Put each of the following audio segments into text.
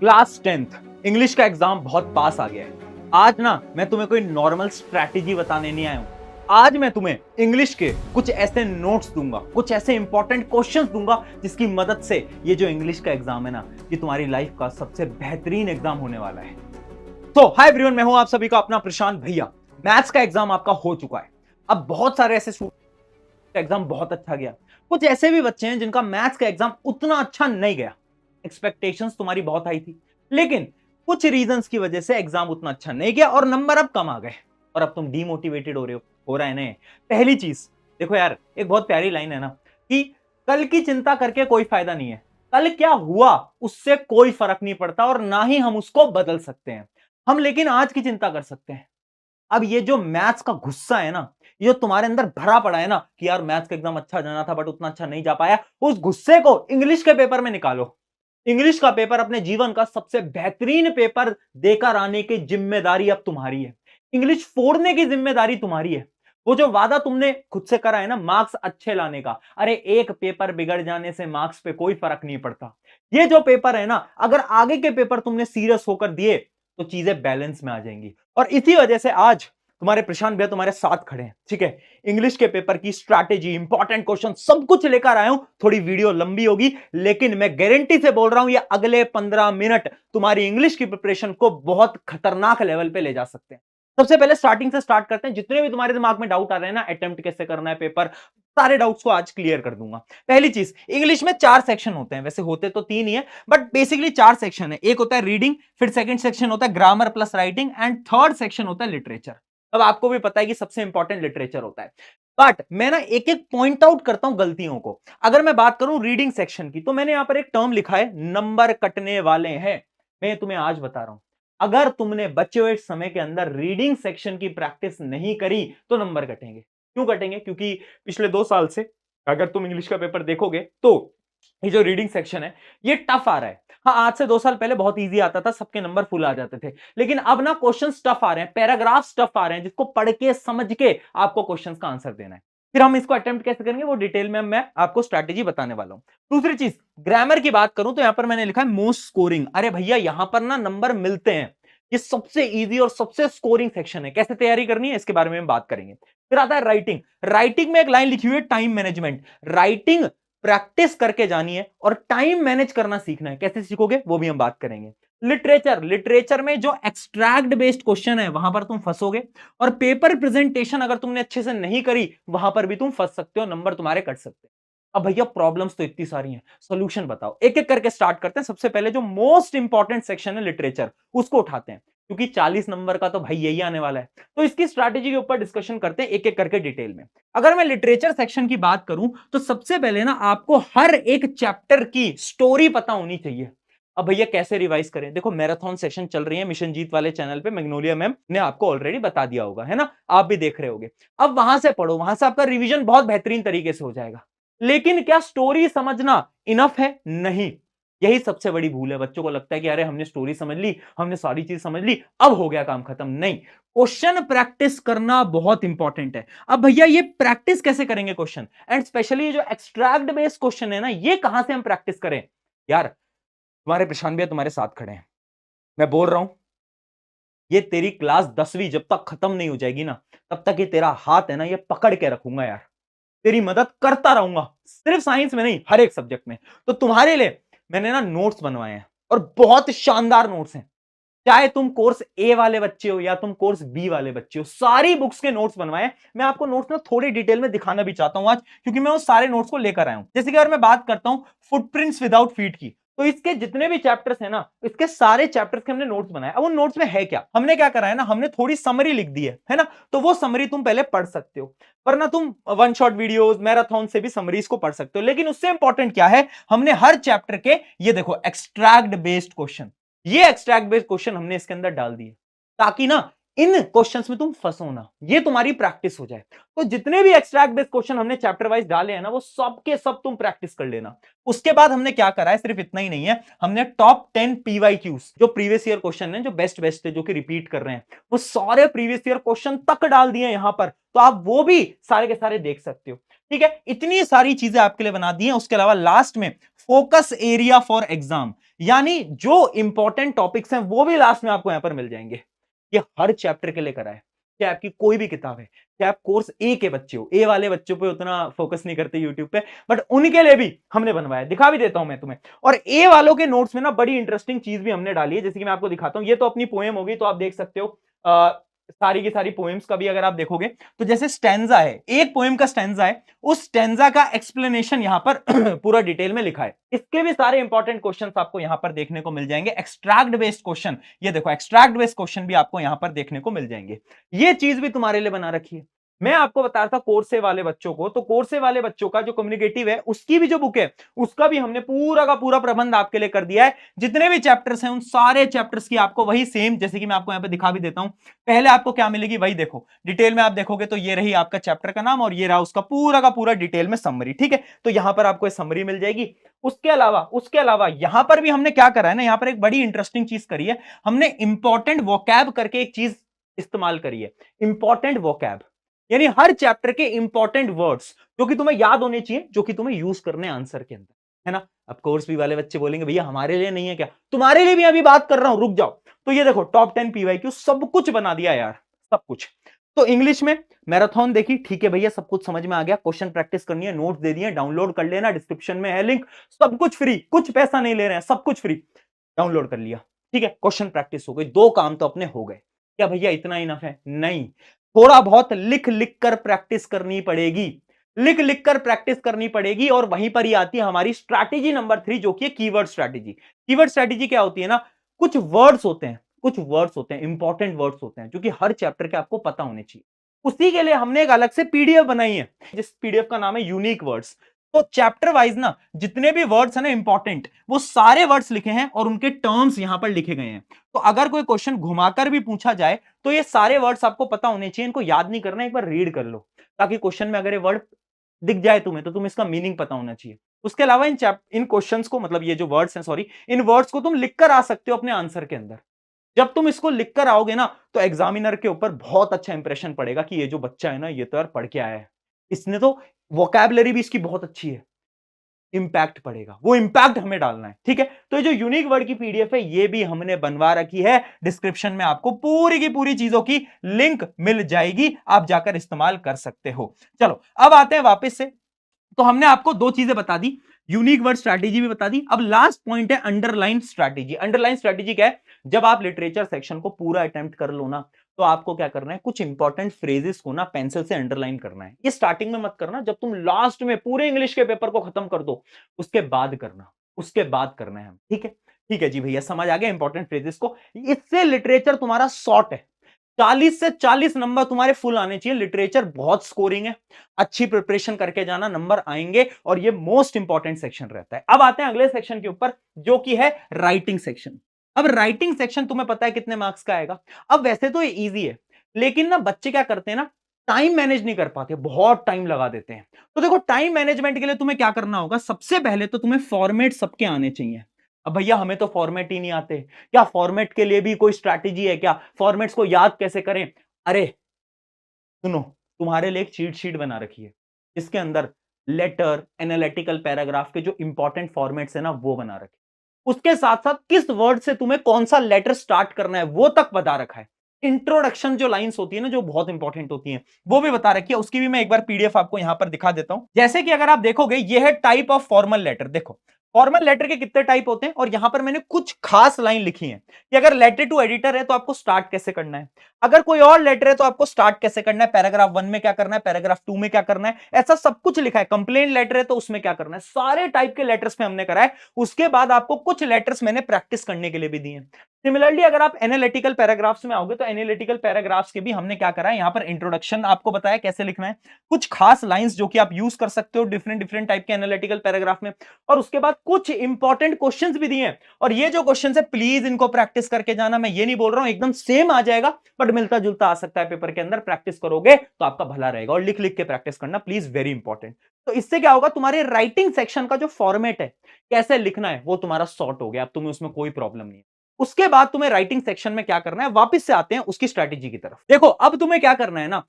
Class 10th English का exam बहुत पास आ गया है। आज ना मैं तुम्हें कोई नॉर्मल स्ट्रैटेजी बताने नहीं आया हूं। आज मैं तुम्हें इंग्लिश के कुछ ऐसे नोट्स दूंगा, कुछ ऐसे इंपॉर्टेंट क्वेश्चंस दूंगा जिसकी मदद से ये जो इंग्लिश का एग्जाम है ना, ये तुम्हारी लाइफ का सबसे बेहतरीन एग्जाम होने वाला है। तो हाय एवरीवन, मैं हूं आप सभी का अपना प्रशांत भैया। मैथ्स का एग्जाम आपका हो चुका है। अब बहुत सारे ऐसे स्टूडेंट का एग्जाम बहुत अच्छा गया, कुछ ऐसे भी बच्चे हैं जिनका मैथ्स का एग्जाम उतना अच्छा नहीं गया। एक्सपेक्टेशंस तुम्हारी बहुत हाई थी, लेकिन कुछ रीजंस की वजह से एग्जाम उतना अच्छा नहीं गया और नंबर अब कम आ गए और अब तुम डीमोटिवेटेड हो रहा है ना। पहली चीज देखो यार, एक बहुत प्यारी लाइन है ना कि कल की चिंता करके कोई फायदा नहीं है। कल क्या हुआ उससे कोई फर्क नहीं पड़ता और ना ही हम उसको बदल सकते हैं। हम लेकिन आज की चिंता कर सकते हैं। अब ये जो मैथ्स का गुस्सा है ना, ये जो तुम्हारे अंदर भरा पड़ा है ना कि यार मैथ्स का एग्जाम अच्छा जाना था बट उतना अच्छा नहीं जा पाया, उस गुस्से को इंग्लिश के पेपर में निकालो। इंग्लिश का पेपर अपने जीवन का सबसे बेहतरीन पेपर देकर आने की जिम्मेदारी अब तुम्हारी है। इंग्लिश फोड़ने की जिम्मेदारी तुम्हारी है। वो जो वादा तुमने खुद से करा है ना, मार्क्स अच्छे लाने का, अरे एक पेपर बिगड़ जाने से मार्क्स पे कोई फर्क नहीं पड़ता। ये जो पेपर है ना, अगर आगे के पेपर तुमने सीरियस होकर दिए तो चीजें बैलेंस में आ जाएंगी। और इसी वजह से आज तुम्हारे प्रशांत भैया तुम्हारे साथ खड़े हैं, ठीक है। इंग्लिश के पेपर की स्ट्रैटेजी, इंपॉर्टेंट क्वेश्चन सब कुछ लेकर आया हूं। थोड़ी वीडियो लंबी होगी, लेकिन मैं गारंटी से बोल रहा हूं ये अगले 15 मिनट तुम्हारी इंग्लिश की प्रिपरेशन को बहुत खतरनाक लेवल पे ले जा सकते हैं। सबसे पहले स्टार्टिंग से स्टार्ट करते हैं। जितने भी तुम्हारे दिमाग में डाउट आ रहे हैं ना, अटेम्प्ट कैसे करना है पेपर, सारे डाउट्स को आज क्लियर कर दूंगा। पहली चीज, इंग्लिश में 4 सेक्शन होते हैं, वैसे होते तो 3 ही है बट बेसिकली 4 सेक्शन है। एक होता है रीडिंग, फिर सेकंड सेक्शन होता है grammar plus writing and third section होता है लिटरेचर। अब आपको भी पता है कि सबसे इंपॉर्टेंट लिटरेचर होता है, बट मैं ना एक एक पॉइंट आउट करता हूं गलतियों को। अगर मैं बात करूं रीडिंग सेक्शन की, तो मैंने यहां पर एक टर्म लिखा है, नंबर कटने वाले हैं। मैं तुम्हें आज बता रहा हूं, अगर तुमने बचे हुए समय के अंदर रीडिंग सेक्शन की प्रैक्टिस नहीं करी तो नंबर कटेंगे। क्यों कटेंगे? क्योंकि पिछले 2 साल से अगर तुम इंग्लिश का पेपर देखोगे तो ये जो रीडिंग सेक्शन है ये टफ आ रहा है। हाँ, आज से 2 साल पहले बहुत इजी आता था, सबके नंबर फुल आ जाते थे, लेकिन अब ना क्वेश्चन टफ आ रहे हैं, पैराग्राफ टफ आ रहे हैं, जिसको पढ़ के समझ के आपको क्वेश्चंस का आंसर देना है। फिर हम इसको अटेम्प्ट कैसे करेंगे वो डिटेल में मैं आपको स्ट्रैटेजी बताने वाला हूं। दूसरी चीज, ग्रामर की बात करूं तो यहां पर मैंने लिखा है मोस्ट स्कोरिंग। अरे भैया, यहां पर ना नंबर मिलते हैं। ये सबसे इजी और सबसे स्कोरिंग सेक्शन है। कैसे तैयारी करनी है इसके बारे में हम बात करेंगे। फिर आता है राइटिंग। राइटिंग में एक लाइन लिखी हुई है, टाइम मैनेजमेंट। राइटिंग प्रैक्टिस करके जानी है और टाइम मैनेज करना सीखना है। कैसे सीखोगे वो भी हम बात करेंगे। लिटरेचर, लिटरेचर में जो एक्सट्रैक्ट बेस्ड क्वेश्चन है वहां पर तुम फंसोगे, और पेपर प्रेजेंटेशन अगर तुमने अच्छे से नहीं करी वहां पर भी तुम फंस सकते हो, नंबर तुम्हारे कट सकते हैं। अब भैया प्रॉब्लम्स तो इतनी सारी हैं, सॉल्यूशन बताओ। एक एक करके स्टार्ट करते हैं। सबसे पहले जो मोस्ट इंपॉर्टेंट सेक्शन है लिटरेचर, उसको उठाते हैं, क्योंकि 40 नंबर का तो भाई यही आने वाला है। तो इसकी स्ट्रैटेजी के ऊपर डिस्कशन करते हैं एक एक करके डिटेल में। अगर मैं लिटरेचर सेक्शन की बात करूं तो सबसे पहले ना आपको हर एक चैप्टर की स्टोरी पता होनी चाहिए। अब भैया कैसे रिवाइज करें? देखो, मैराथन सेशन चल रही है मिशन जीत वाले चैनल पे, मैग्नोलिया मैम ने आपको ऑलरेडी बता दिया होगा, है ना, आप भी देख रहे होगे। अब वहां से पढ़ो, वहां से आपका रिवीजन बहुत बेहतरीन तरीके से हो जाएगा। लेकिन क्या स्टोरी समझना इनफ है? नहीं। यही सबसे बड़ी भूल है। बच्चों को लगता है कि अरे हमने स्टोरी समझ ली, हमने सारी चीज समझ ली, अब हो गया काम खत्म। नहीं, क्वेश्चन प्रैक्टिस करना बहुत इंपॉर्टेंट है। अब भैया ये प्रैक्टिस कैसे करेंगे क्वेश्चन, एंड स्पेशली ये जो एक्सट्रैक्ट बेस्ड क्वेश्चन है ना, ये कहां से हम प्रैक्टिस करें? यार, तुम्हारे प्रशांत भैया तुम्हारे साथ खड़े हैं, मैं बोल रहा हूं, ये तेरी क्लास 10वीं जब तक खत्म नहीं हो जाएगी ना, तब तक ये तेरा हाथ है ना, ये पकड़ के रखूंगा यार। तेरी मदद करता रहूंगा, सिर्फ साइंस में नहीं, हर एक सब्जेक्ट में। तो तुम्हारे लिए मैंने ना नोट्स बनवाए हैं, और बहुत शानदार नोट्स हैं। चाहे तुम कोर्स ए वाले बच्चे हो या तुम कोर्स बी वाले बच्चे हो, सारी बुक्स के नोट्स बनवाए। मैं आपको नोट्स ना थोड़ी डिटेल में दिखाना भी चाहता हूं आज, क्योंकि मैं उस सारे नोट्स को लेकर आया हूं। जैसे कि अगर मैं बात करता हूं फुटप्रिंट्स विदाउट फीट की, तो इसके जितने भी चैप्टर्स हैं ना, इसके सारे चैप्टर्स के हमने नोट्स बनाए। अब उन नोट्स में है क्या, हमने क्या करा है ना, हमने थोड़ी समरी लिख दी है ना, तो वो समरी तुम पहले पढ़ सकते हो, वरना तुम वन शॉट वीडियोस, मैराथन से भी समरीज को पढ़ सकते हो। लेकिन उससे इंपॉर्टेंट क्या है, हमने हर चैप्टर के, ये देखो, एक्सट्रैक्ट बेस्ड क्वेश्चन, ये एक्सट्रैक्ट बेस्ड क्वेश्चन हमने इसके अंदर डाल दिए, ताकि ना इन क्वेश्चंस में तुम फंसो ना, ये तुम्हारी प्रैक्टिस हो जाए। तो जितने भी एक्सट्रैक्ट बेस्ड क्वेश्चन हमने चैप्टर वाइज डाले हैं ना, वो सब के सब तुम प्रैक्टिस कर लेना। उसके बाद हमने क्या करा है, सिर्फ इतना ही नहीं है, हमने टॉप 10 पीवाईक्यूज, जो प्रीवियस ईयर क्वेश्चन है, जो बेस्ट बेस्ट थे, जो कि रिपीट कर रहे हैं, वो सारे प्रीवियस ईयर क्वेश्चन तक डाल दिए यहां पर। तो आप वो भी सारे के सारे देख सकते हो। ठीक है, इतनी सारी चीजें आपके लिए बना दी हैं। उसके अलावा लास्ट में फोकस एरिया फॉर एग्जाम, यानी जो इंपॉर्टेंट टॉपिक्स हैं वो भी लास्ट में आपको यहां पर मिल जाएंगे। ये हर चैप्टर के लिए करा है, चाहे आपकी कोई भी किताब है, चाहे आप कोर्स ए के बच्चे हो, ए वाले बच्चों पे उतना फोकस नहीं करते यूट्यूब पे, बट उनके लिए भी हमने बनवाया, दिखा भी देता हूं मैं तुम्हें। और ए वालों के नोट्स में ना बड़ी इंटरेस्टिंग चीज भी हमने डाली है, जैसे कि मैं आपको दिखाता हूं। ये तो अपनी पोएम होगी, तो आप देख सकते हो सारी की सारी पोएम्स का भी अगर आप देखोगे तो जैसे स्टैंजा है, एक पोएम का स्टैंजा है, उस स्टैंजा का एक्सप्लेनेशन यहां पर पूरा डिटेल में लिखा है। इसके भी सारे इंपॉर्टेंट क्वेश्चंस आपको यहां पर देखने को मिल जाएंगे, एक्सट्रैक्ट बेस्ड क्वेश्चन। ये देखो एक्सट्रैक्ट बेस्ड क्वेश्चन भी आपको यहां पर देखने को मिल जाएंगे। ये चीज भी तुम्हारे लिए बना रखी है। मैं आपको बता रहा था कोर्से वाले बच्चों को, तो कोर्से वाले बच्चों का जो कम्युनिकेटिव है उसकी भी जो बुक है उसका भी हमने पूरा का पूरा प्रबंध आपके लिए कर दिया है। जितने भी चैप्टर्स हैं उन सारे चैप्टर्स की आपको वही सेम, जैसे कि मैं आपको यहां पे दिखा भी देता हूं, पहले आपको क्या मिलेगी वही देखो, डिटेल में आप देखोगे तो ये रही आपका चैप्टर का नाम और ये रहा उसका पूरा का पूरा डिटेल में समरी। ठीक है, तो यहां पर आपको समरी मिल जाएगी। उसके अलावा यहां पर भी हमने क्या करा है ना, यहां पर एक बड़ी इंटरेस्टिंग चीज करी है, हमने इंपॉर्टेंट वोकैब करके एक चीज इस्तेमाल करी है। इंपॉर्टेंट वोकैब यानी हर चैप्टर के इंपॉर्टेंट वर्ड्स जो कि तुम्हें याद होने चाहिए, जो कि तुम्हें यूज करने आंसर के अंदर, है ना। अब कोर्स भी वाले बच्चे बोलेंगे भैया हमारे लिए नहीं है क्या, तुम्हारे लिए भी अभी बात कर रहा हूं, रुक जाओ। तो ये देखो टॉप 10 पीवाईक्यू सब कुछ बना दिया यार, सब कुछ। तो इंग्लिश में मैराथन देखी, ठीक है भैया सब कुछ समझ में आ गया, क्वेश्चन प्रैक्टिस करनी है, नोट्स दे दिए, डाउनलोड कर लेना, डिस्क्रिप्शन में है लिंक, सब कुछ फ्री, कुछ पैसा नहीं ले रहे हैं, सब कुछ फ्री, डाउनलोड कर लिया। ठीक है, क्वेश्चन प्रैक्टिस हो गई, दो काम तो अपने हो गए। क्या भैया इतना इनफ है? नहीं, थोड़ा बहुत लिख लिख कर प्रैक्टिस करनी पड़ेगी, लिख लिख कर प्रैक्टिस करनी पड़ेगी। और वहीं पर ही आती है हमारी स्ट्रैटेजी नंबर 3, जो कि है कीवर्ड स्ट्रैटेजी। कीवर्ड स्ट्रैटेजी क्या होती है ना, कुछ वर्ड्स होते हैं, कुछ वर्ड्स होते हैं, इंपॉर्टेंट वर्ड्स होते हैं, जो कि हर चैप्टर के आपको पता होने चाहिए। उसी के लिए हमने एक अलग से पीडीएफ बनाई है, जिस पीडीएफ का नाम है यूनिक वर्ड्स। तो चैप्टर वाइज ना जितने भी वर्ड्स है ना इंपॉर्टेंट, वो सारे वर्ड्स लिखे हैं और उनके टर्म्स यहां पर लिखे गए हैं। तो अगर कोई क्वेश्चन घुमाकर भी पूछा जाए तो ये सारे वर्ड्स आपको पता होने चाहिए, इनको याद नहीं करना, एक बार रीड कर लो, ताकि क्वेश्चन में अगर ये वर्ड दिख जाए तुम्हें तो तुम्हें इसका मीनिंग पता होना चाहिए। उसके अलावा इन क्वेश्चंस को, मतलब ये जो वर्ड्स हैं, सॉरी, इन वर्ड्स को तुम लिख कर आ सकते हो अपने आंसर के अंदर। जब तुम इसको लिख कर आओगे ना तो एग्जामिनर के ऊपर बहुत अच्छा इंप्रेशन पड़ेगा कि ये जो बच्चा है ना ये तो यार पढ़ के आया है, इसने तो वोकैबुलरी भी इसकी बहुत अच्छी है। इंपैक्ट पड़ेगा, वो इंपैक्ट हमें डालना है। ठीक है, तो ये जो यूनिक वर्ड की पीडीएफ है ये भी हमने बनवा रखी है, डिस्क्रिप्शन में आपको पूरी की पूरी चीजों की लिंक मिल जाएगी, आप जाकर इस्तेमाल कर सकते हो। चलो अब आते हैं वापस से। तो हमने आपको दो चीजें बता दी, यूनिक वर्ड स्ट्रैटेजी भी बता दी। अब लास्ट पॉइंट है अंडरलाइन स्ट्रैटेजी। अंडरलाइन स्ट्रैटेजी क्या है? जब आप लिटरेचर सेक्शन को पूरा अटेम्प्ट कर लो ना, तो आपको क्या करना है, कुछ इंपॉर्टेंट फ्रेजेस को ना पेंसिल से अंडरलाइन करना है। ये स्टार्टिंग में मत करना, जब तुम लास्ट में पूरे इंग्लिश के पेपर को खत्म कर दो उसके बाद करना, उसके बाद करना है। ठीक है, ठीक है जी भैया, समझ आ गया इंपॉर्टेंट फ्रेजेस को। इससे लिटरेचर तुम्हारा शॉर्ट है, 40 से 40 नंबर तुम्हारे फुल आने चाहिए। लिटरेचर बहुत स्कोरिंग है, अच्छी प्रिपरेशन करके जाना, नंबर आएंगे, और ये मोस्ट इंपॉर्टेंट सेक्शन रहता है। अब आते हैं अगले सेक्शन के ऊपर, जो कि है राइटिंग सेक्शन। अब राइटिंग सेक्शन तुम्हें पता है कितने मार्क्स का आएगा? अब वैसे तो ये इजी है, लेकिन ना बच्चे क्या करते हैं ना, टाइम मैनेज नहीं कर पाते, बहुत टाइम लगा देते हैं। तो देखो टाइम मैनेजमेंट के लिए तुम्हें क्या करना होगा, सबसे पहले तो तुम्हें फॉर्मेट सबके आने चाहिए। अब भैया हमें तो फॉर्मेट ही नहीं आते, क्या फॉर्मेट के लिए भी कोई स्ट्रैटेजी है क्या? फॉर्मेट्स को याद कैसे करें? अरे सुनो, तुम्हारे लिए एक चीट शीट बना रखी है, इसके अंदर लेटर, एनालिटिकल पैराग्राफ के जो इंपॉर्टेंट फॉर्मेट्स है ना वो बना रखे। उसके साथ साथ किस वर्ड से तुम्हें कौन सा लेटर स्टार्ट करना है वो तक बता रखा है। इंट्रोडक्शन जो लाइंस होती है ना, जो बहुत इंपॉर्टेंट होती हैं, वो भी बता रखी है। उसकी भी मैं एक बार पीडीएफ आपको यहां पर दिखा देता हूं। जैसे कि अगर आप देखोगे ये है टाइप ऑफ फॉर्मल लेटर। देखो फॉर्मल लेटर के कितने टाइप होते हैं, और यहां पर मैंने कुछ खास लाइन लिखी है कि अगर लेटर टू एडिटर है तो आपको स्टार्ट कैसे करना है, अगर कोई और लेटर है तो आपको स्टार्ट कैसे करना है, पैराग्राफ 1 में क्या करना है, पैराग्राफ 2 में क्या करना है, ऐसा सब कुछ लिखा है। कंप्लेंट लेटर है तो उसमें क्या करना है, सारे टाइप के लेटर्स में हमने करा है। उसके बाद आपको कुछ लेटर्स मैंने प्रैक्टिस करने के लिए भी दिए हैं। सिमिलरली अगर आप एनालिटिकल पैराग्राफ्स में आओगे तो एनालिटिकल पैराग्राफ्स के भी हमने क्या करा है, यहां पर इंट्रोडक्शन आपको बताया कैसे लिखना है, कुछ खास लाइंस जो कि आप यूज कर सकते हो डिफरेंट डिफरेंट टाइप के एनालिटिकल पैराग्राफ में, और उसके बाद कुछ इंपॉर्टेंट क्वेश्चंस भी दिए हैं। और ये जो क्वेश्चंस है प्लीज इनको प्रैक्टिस करके जाना। मैं ये नहीं बोल रहा हूं एकदम सेम आ जाएगा, बट मिलता जुलता आ सकता है पेपर के अंदर। प्रैक्टिस करोगे तो आपका भला रहेगा, और लिख लिख के प्रैक्टिस करना प्लीज, वेरी इंपॉर्टेंट। तो इससे क्या होगा, तुम्हारे राइटिंग सेक्शन का जो फॉर्मेट है, कैसे लिखना है, वो तुम्हारा सॉर्ट हो गया। अब तुम्हें उसमें कोई प्रॉब्लम नहीं है। उसके बाद तुम्हें राइटिंग सेक्शन में क्या करना है, वापस से आते हैं उसकी स्ट्रैटेजी की तरफ। देखो अब तुम्हें क्या करना है ना,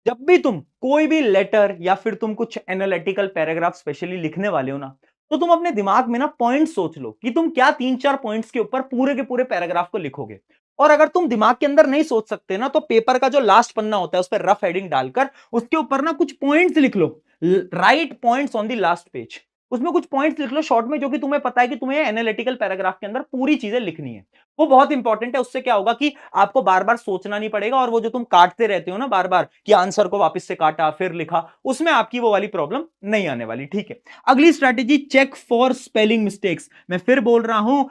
जब भी तुम कोई भी लेटर या फिर तुम कुछ एनालिटिकल पैराग्राफ स्पेशली लिखने वाले हो ना, तो तुम अपने दिमाग में ना पॉइंट सोच लो कि तुम क्या 3-4 पॉइंट्स के ऊपर पूरे के पूरे पैराग्राफ को लिखोगे। और अगर तुम दिमाग के अंदर नहीं सोच सकते ना, तो पेपर का जो लास्ट पन्ना होता है उस पर रफ हेडिंग डालकर उसके ऊपर ना कुछ पॉइंट्स लिख लो। Write points on the last page. उसमें कुछ पॉइंट्स लिख लो शॉर्ट में, जो कि तुम्हें पता है कि तुम्हें एनालिटिकल पैराग्राफ के अंदर पूरी चीजें लिखनी है। वो बहुत इंपॉर्टेंट है। उससे क्या होगा कि आपको बार बार सोचना नहीं पड़ेगा, और वो जो तुम काटते रहते हो ना बार बार कि आंसर को वापस से काटा फिर लिखा, उसमें आपकी वो वाली प्रॉब्लम नहीं आने वाली। ठीक है, अगली strategy, check for spelling mistakes. मैं फिर बोल रहा हूं,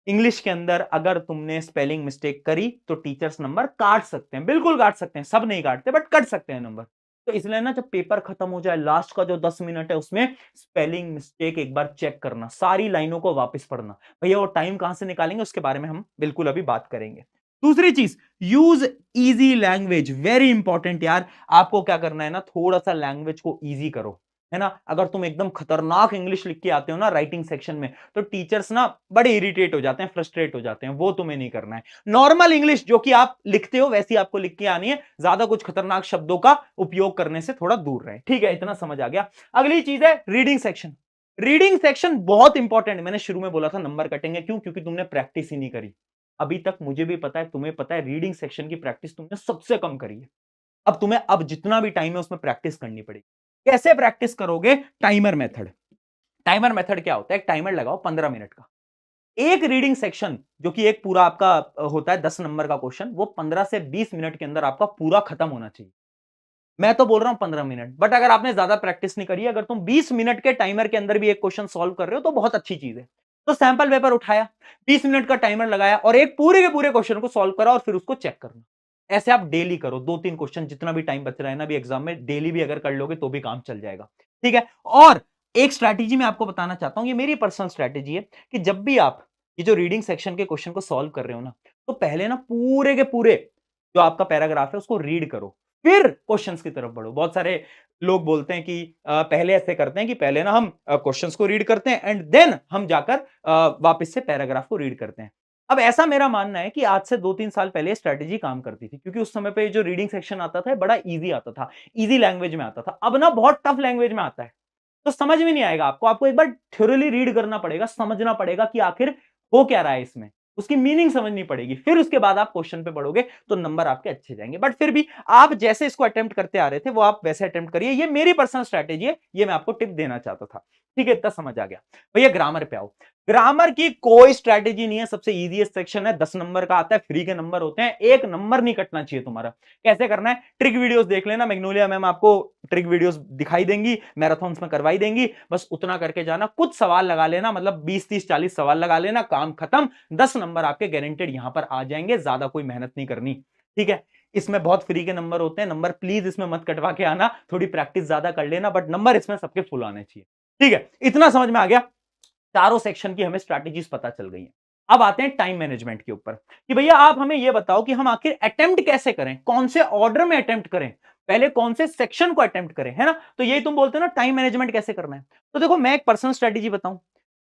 इंग्लिश के अंदर अगर तुमने स्पेलिंग मिस्टेक करी तो टीचर्स नंबर काट सकते हैं, बिल्कुल काट सकते हैं, सब नहीं काटते बट कट सकते हैं नंबर। तो इसलिए ना जब पेपर खत्म हो जाए, लास्ट का जो 10 मिनट है उसमें स्पेलिंग मिस्टेक एक बार चेक करना, सारी लाइनों को वापस पढ़ना। भैया वो टाइम कहां से निकालेंगे उसके बारे में हम बिल्कुल अभी बात करेंगे। दूसरी चीज, use easy language, very important यार। आपको क्या करना है ना, थोड़ा सा लैंग्वेज को इजी करो, है ना। अगर तुम एकदम खतरनाक इंग्लिश लिख के आते हो ना राइटिंग सेक्शन में, तो टीचर्स ना बड़े इरिटेट हो जाते हैं, फ्रस्ट्रेट हो जाते हैं। वो तुम्हें नहीं करना है। नॉर्मल इंग्लिश जो कि आप लिखते हो वैसी आपको लिख के आनी है, ज्यादा कुछ खतरनाक शब्दों का उपयोग करने से थोड़ा दूर रहे। ठीक है, इतना समझ आ गया। अगली चीज है रीडिंग सेक्शन। रीडिंग सेक्शन बहुत इंपॉर्टेंट। मैंने शुरू में बोला था नंबर कटेंगे, क्यों? क्योंकि तुमने प्रैक्टिस ही नहीं करी अभी तक। मुझे भी पता है, तुम्हें पता है, रीडिंग सेक्शन की प्रैक्टिस तुमने सबसे कम करी है। अब तुम्हें अब जितना भी टाइम है उसमें प्रैक्टिस करनी पड़ेगी। कैसे प्रैक्टिस करोगे? Timer method. टाइमर मेथड क्या होता है? एक टाइमर लगाओ 15 मिनट का। एक रीडिंग सेक्शन जो कि एक पूरा आपका होता है 10 नंबर का क्वेश्चन, वो 15 से 20 मिनट के अंदर आपका पूरा खत्म होना चाहिए। मैं तो बोल रहा हूं 15 मिनट, बट अगर आपने ज्यादा प्रैक्टिस नहीं करी, अगर तुम 20 मिनट के टाइमर के अंदर भी एक क्वेश्चन सॉल्व कर रहे हो तो बहुत अच्छी चीज है। तो सैंपल पेपर उठाया, 20 मिनट का टाइमर लगाया और एक पूरे के पूरे क्वेश्चन को सॉल्व करा और फिर उसको चेक करना। ऐसे आप डेली करो, 2-3 क्वेश्चन, जितना भी टाइम बच रहा है ना अभी एग्जाम में, डेली भी अगर कर लोगे तो भी काम चल जाएगा। ठीक है। और एक स्ट्रैटेजी मैं आपको बताना चाहता हूं, ये मेरी पर्सनल स्ट्रैटेजी है कि जब भी आप ये जो रीडिंग सेक्शन के क्वेश्चन को सॉल्व कर रहे हो ना, तो पहले ना पूरे के पूरे जो आपका पैराग्राफ है उसको रीड करो, फिर क्वेश्चंस की तरफ बढ़ो। बहुत सारे लोग बोलते हैं कि पहले ऐसे करते हैं कि पहले ना हम क्वेश्चंस को रीड करते हैं एंड देन हम जाकर वापस से पैराग्राफ को रीड करते हैं। अब ऐसा मेरा मानना है कि आज से 2-3 साल पहले स्ट्रैटेजी काम करती थी, क्योंकि उस समय पे जो रीडिंग सेक्शन आता था बड़ा इजी आता था, इजी लैंग्वेज में आता था। अब ना बहुत टफ लैंग्वेज में आता है, तो समझ में नहीं आएगा आपको। आपको एक बार थ्योरली रीड करना पड़ेगा, समझना पड़ेगा कि आखिर हो क्या रहा है इसमें, उसकी मीनिंग समझनी पड़ेगी, फिर उसके बाद आप क्वेश्चन पे बढ़ोगे तो नंबर आपके अच्छे जाएंगे। बट फिर भी आप जैसे इसको अटेम्प्ट करते आ रहे थे वो आप वैसे अटेम्प्ट करिए। ये मेरी पर्सनल स्ट्रैटेजी है, ये मैं आपको टिप देना चाहता था। ठीक है, इतना समझ आ गया। भैया ग्रामर पे आओ। ग्रामर की कोई स्ट्रैटेजी नहीं है, सबसे इजीएस्ट सेक्शन है, 10 नंबर का आता है, फ्री के नंबर होते हैं, एक नंबर नहीं कटना चाहिए तुम्हारा। कैसे करना है? ट्रिक वीडियोस देख लेना, मैग्नोलिया मैम आपको ट्रिक वीडियोस दिखाई देंगी, मैराथन में करवाई देंगी, बस उतना करके जाना, कुछ सवाल लगा लेना, मतलब 20-30-40 सवाल लगा लेना, काम खत्म, 10 नंबर आपके गारंटेड यहां पर आ जाएंगे, ज्यादा कोई मेहनत नहीं करनी। ठीक है, इसमें बहुत फ्री के नंबर होते हैं, नंबर प्लीज इसमें मत कटवा के आना, थोड़ी प्रैक्टिस ज्यादा कर लेना, बट नंबर इसमें सबके फुल आने चाहिए। ठीक है, इतना समझ में आ गया। चारों सेक्शन की हमें स्ट्रैटेजीज पता चल गई हैं। अब आते हैं टाइम मैनेजमेंट के ऊपर कि भैया आप हमें यह बताओ कि हम आखिर अटेम्प्ट कैसे करें, कौन से ऑर्डर में अटेम्प्ट करें, पहले कौन से सेक्शन को अटेम्प्ट करें, है ना। तो यही तुम बोलते हो ना टाइम मैनेजमेंट कैसे करना है। तो देखो मैं एक पर्सनल स्ट्रैटेजी बताऊं,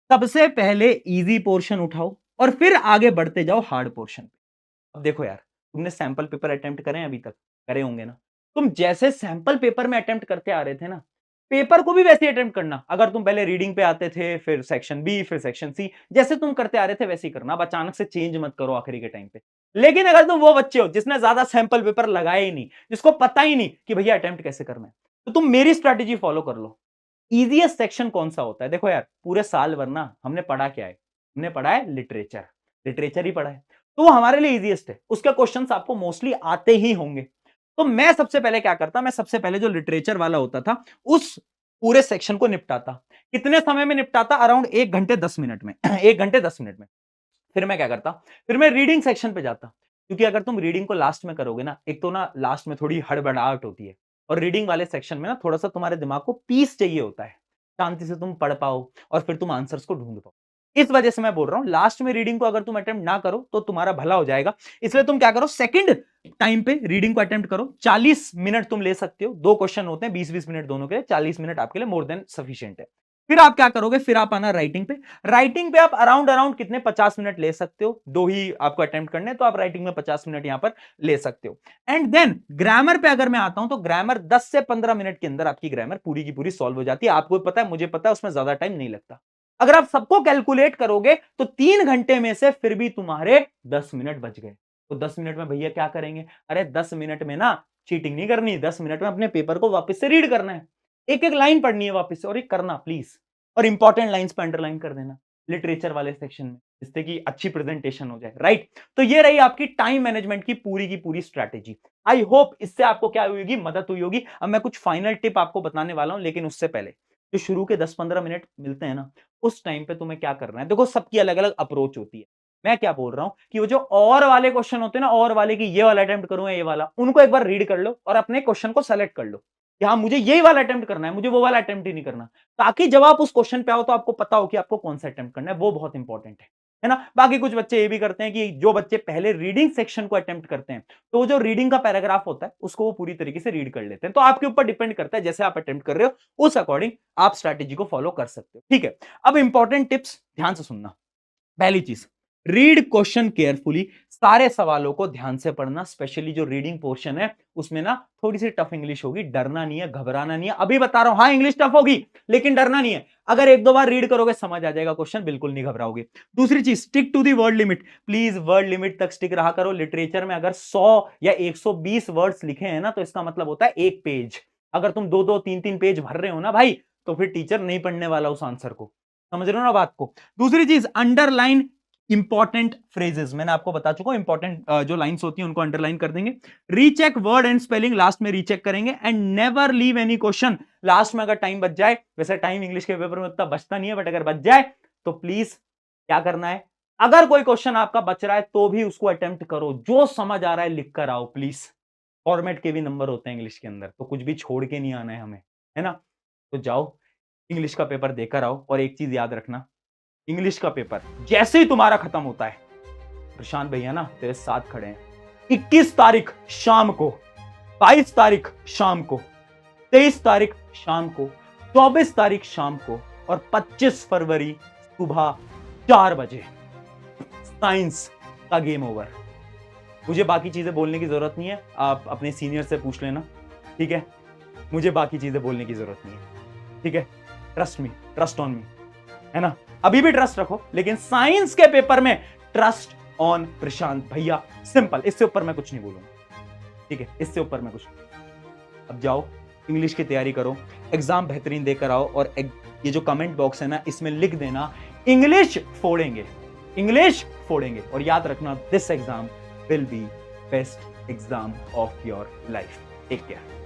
सबसे पहले इजी पोर्शन उठाओ और फिर आगे बढ़ते जाओ हार्ड पोर्शन पे। अब देखो यार, तुमने सैंपल पेपर अटेम्प्ट करे अभी तक? करे होंगे ना। तुम जैसे सैंपल पेपर में अटेम्प्ट करते आ रहे थे ना, पेपर को भी वैसे ही अटेम्प्ट करना। अगर तुम पहले रीडिंग पे आते थे, फिर सेक्शन बी, फिर सेक्शन सी, जैसे तुम करते आ रहे थे वैसे ही करना। अब अचानक से चेंज मत करो आखिरी के टाइम पे। लेकिन अगर तुम वो बच्चे हो जिसने ज्यादा सैंपल पेपर लगाए ही नहीं, जिसको पता ही नहीं कि भैया अटेम्प्ट कैसे करना है, तो तुम मेरी स्ट्रैटेजी फॉलो कर लो। इजीएस्ट सेक्शन कौन सा होता है? देखो यार, पूरे साल भर ना हमने पढ़ा क्या है? हमने पढ़ा है लिटरेचर, लिटरेचर ही पढ़ा है, तो वो हमारे लिए इजीएस्ट है, उसके क्वेश्चंस आपको मोस्टली आते ही होंगे। तो मैं सबसे पहले क्या करता, मैं सबसे पहले जो लिटरेचर वाला होता था उस पूरे सेक्शन को निपटाता। कितने समय में निपटाता? अराउंड 1 घंटे 10 मिनट में 1 घंटे 10 मिनट में। फिर मैं क्या करता, फिर मैं रीडिंग सेक्शन पे जाता, क्योंकि अगर तुम रीडिंग को लास्ट में करोगे ना, एक तो ना लास्ट में थोड़ी हड़बड़ाहट होती है, और रीडिंग वाले सेक्शन में ना थोड़ा सा तुम्हारे दिमाग को पीस चाहिए होता है, शांति से तुम पढ़ पाओ और फिर तुम आंसर्स को ढूंढ पाओ। इस वजह से मैं बोल रहा हूं लास्ट में रीडिंग को अगर तुम अटेम्प्ट ना करो तो तुम्हारा भला हो जाएगा। इसलिए तुम क्या करो, सेकंड टाइम पे रीडिंग को अटेम्प्ट करो। 40 मिनट तुम ले सकते हो, दो क्वेश्चन होते हैं, 20-20 मिनट दोनों के, 40 मिनट आपके लिए मोर देन सफिशिएंट है। फिर आप क्या करोगे, फिर आप आना राइटिंग पे। राइटिंग पे आप अराउंड अराउंड कितने 50 मिनट ले सकते हो, दो ही आपको अटेम्प्ट करने हैं, तो आप राइटिंग में 50 मिनट यहां पर ले सकते हो। एंड देन ग्रामर पे अगर मैं आता हूं तो ग्रामर 10 से 15 मिनट के अंदर आपकी ग्रामर पूरी की पूरी सॉल्व हो जाती है। आपको पता है, मुझे पता है, उसमें ज्यादा टाइम नहीं लगता। अगर आप सबको कैलकुलेट करोगे तो 3 घंटे में से फिर भी तुम्हारे 10 मिनट बच गए। तो 10 मिनट में भैया क्या करेंगे, अरे 10 मिनट में ना चीटिंग नहीं करनी, 10 मिनट में अपने पेपर को वापस से रीड करना है, एक एक लाइन पढ़नी है वापस से, और ये करना प्लीज, और इंपॉर्टेंट लाइंस पे अंडरलाइन कर देना लिटरेचर वाले सेक्शन में, जिससे कि अच्छी प्रेजेंटेशन हो जाए, राइट। तो ये रही आपकी टाइम मैनेजमेंट की पूरी स्ट्रैटेजी। आई होप इससे आपको क्या हुई होगी, मदद हुई होगी। अब मैं कुछ फाइनल टिप आपको बताने वाला हूं, लेकिन उससे पहले जो शुरू के 10-15 मिनट मिलते हैं ना, उस टाइम पे तुम्हें क्या करना है, देखो सबकी अलग अलग अप्रोच होती है। मैं क्या बोल रहा हूं कि वो जो और वाले क्वेश्चन होते हैं ना, और वाले की ये वाला अटेम्प्ट करूंगा, ये वाला, उनको एक बार रीड कर लो और अपने क्वेश्चन को सेलेक्ट कर लो कि हाँ मुझे यही वाला अटेम्प्ट करना है, मुझे वो वाला अटेम्प्ट ही नहीं करना, ताकि जब आप उस क्वेश्चन पे आओ तो आपको पता हो कि आपको कौन सा अटेम्प्ट करना है। वो बहुत इंपॉर्टेंट है ना। बाकी कुछ बच्चे ये भी करते हैं कि जो बच्चे पहले रीडिंग सेक्शन को अटेम्प्ट करते हैं, तो जो रीडिंग का पैराग्राफ होता है उसको वो पूरी तरीके से रीड कर लेते हैं। तो आपके ऊपर डिपेंड करता है, जैसे आप अटेम्प्ट कर रहे हो उस अकॉर्डिंग आप स्ट्रैटेजी को फॉलो कर सकते हो, ठीक है। अब इंपॉर्टेंट टिप्स ध्यान से सुनना। पहली चीज, रीड क्वेश्चन केयरफुली, सारे सवालों को ध्यान से पढ़ना, स्पेशली जो रीडिंग पोर्शन है उसमें ना थोड़ी सी टफ इंग्लिश होगी, डरना नहीं है, घबराना नहीं है, अभी बता रहा हूं, हाँ इंग्लिश टफ होगी लेकिन डरना नहीं है। अगर एक दो बार रीड करोगे समझ आ जाएगा क्वेश्चन, बिल्कुल नहीं घबराओगे। दूसरी चीज, stick to the word limit, please word limit तक स्टिक रहा करो। लिटरेचर में अगर 100 या 120 वर्ड्स लिखे हैं ना, तो इसका मतलब होता है एक पेज। अगर तुम दो दो तीन तीन पेज भर रहे हो ना भाई, तो फिर टीचर नहीं पढ़ने वाला उस आंसर को, समझ रहे हो ना बात को। दूसरी चीज, अंडरलाइन इंपॉर्टेंट फ्रेजेस, मैंने आपको बता चुका हूं, इंपॉर्टेंट जो लाइंस होती हैं उनको अंडरलाइन कर देंगे। Recheck word and spelling, last में रीचेक करेंगे। And never leave any question, last में अगर टाइम बच जाए, वैसे टाइम इंग्लिश के पेपर में उतना बचता नहीं है, बट अगर बच जाए तो प्लीज क्या करना है, अगर कोई क्वेश्चन आपका बच रहा है तो भी उसको अटेम्प्ट करो, जो समझ आ रहा है लिख कर आओ प्लीज। फॉर्मेट के भी नंबर होते हैं इंग्लिश के अंदर, तो कुछ भी छोड़ के नहीं आना है हमें, है ना। तो जाओ इंग्लिश का पेपर देकर आओ, और एक चीज याद रखना, इंग्लिश का पेपर जैसे ही तुम्हारा खत्म होता है, प्रशांत भैया ना तेरे साथ खड़े हैं। 21 तारीख शाम को, 22 तारीख शाम को, 23 तारीख शाम को, 24 तारीख शाम को, और 25 फरवरी सुबह 4 बजे साइंस का गेम ओवर। मुझे बाकी चीजें बोलने की जरूरत नहीं है, आप अपने सीनियर से पूछ लेना, ठीक है। मुझे बाकी चीजें बोलने की जरूरत नहीं है, ठीक है। Trust me, trust on me, है ना। अभी भी ट्रस्ट रखो, लेकिन साइंस के पेपर में ट्रस्ट ऑन प्रशांत भैया, सिंपल, इससे ऊपर मैं कुछ नहीं बोलूंगा, ठीक है, इससे ऊपर मैं कुछ नहीं। अब जाओ इंग्लिश की तैयारी करो, एग्जाम बेहतरीन देकर आओ, और ये जो कमेंट बॉक्स है ना, इसमें लिख देना इंग्लिश फोड़ेंगे, इंग्लिश फोड़ेंगे। और याद रखना, this exam will be best exam of your life. Take care.